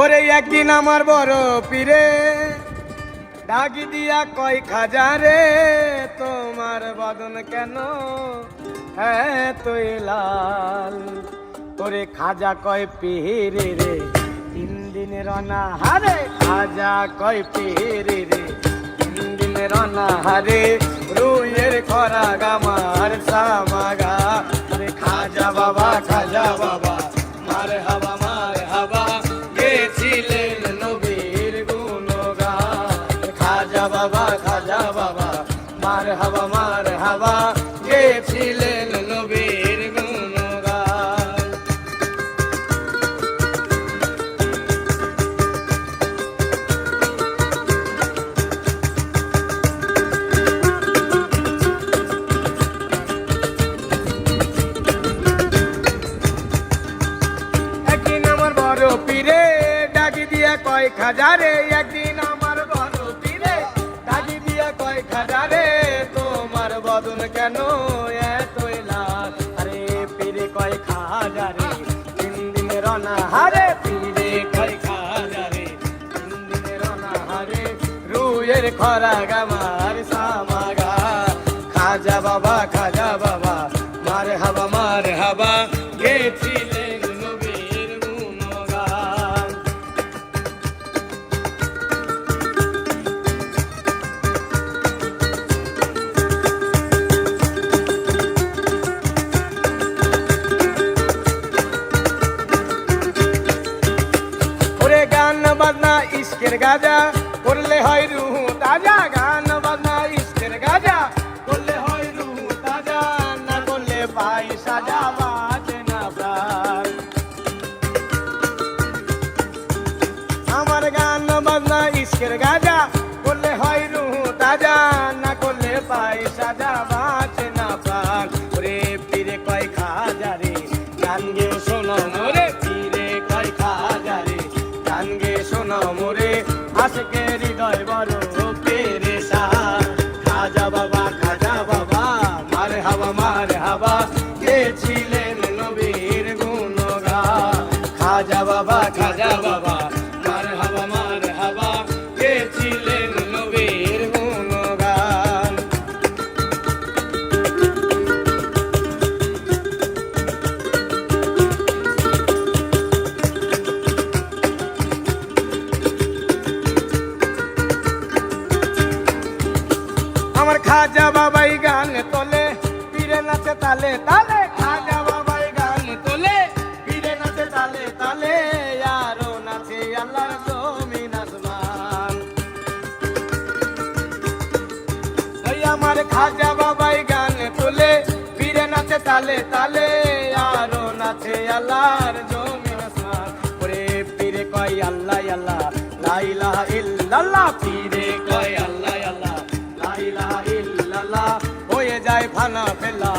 ওরে একদিন আমার বড় পীরে ডাকি দিয়া কয় খাজা রে, তোমার বদন কেন তুই লাল? ওরে খাজা কয় পীরে রে, 3 দিনের অনাহারে। খাজা কয় পীরে রে, 3 দিনের অনাহারে। রুইয়ের খরা গামার সামাগা। আরে খাজা বাবা মার হাবা গেছিলেন নবীর গুণগান। খাজা বাবা মার হাবা গেছিলেন নবীর গুণগান। একদিন আমার বড় পীরে ডাকি দিয়া কয় খাজা রে, একদিন আমার বড় পীরে ডাকি দিয়া কয় খাজা রে, তোমার বদন কেন এতই লাল? আরে পীরে কয় খাজা রে, 3 দিনের অনাহারে। পীরে কয় খাজা রে, 3 দিনের অনাহারে। রুইয়ের খরা গামার সামাগা। খাজা বাবা মার হাবা গেছিলেন নবীর গুণগান। ওরে গান বাজনা ইশকের গাজা করলে হয় রুহ তাজা। গান বাজনা ইশকের গাজা করলে হয় রুহ তাজা, না করলে পাই সাজা বাজে না প্রাণ। আমার গান বাজনা ইশকের গাজা করলে হয় রুহ তাজা, না করলে পাই সাজা বাজে না প্রাণ। ওরে পীরে কয় খাজা রে, গান গে শোনো মোরে। পীরে কয় খাজা রে, গান গে শোনো মোরে। আশকে হৃদয় বড় পেরেশান। খাজা বাবা মার হাবা গেছিলেন নবীর গুণগান। খাজা বাবা মার হাবা গেছিলেন নবীর গুণগান। আমার খাজা বাবাই গান তোলে, পীরে নাচে তালে তালে। খাজা বাবাই গান তোলে, পীরে নাচে তালে তালে। আরো নাচে আল্লাহর জমিন আসমান। ওই আমার খাজা বাবাই গান তোলে, পীরে নাচে তালে তালে। আরো নাচে আল্লাহর জমিন আসমান। ওরে পীরে কয় আল্লাহ লা ইলাহা ইল্লাল্লাহ। পীরে কয় আল্লাহ লা ইলাহা ইল্লাল্লাহ। হয়ে যায় ফানা ফেলা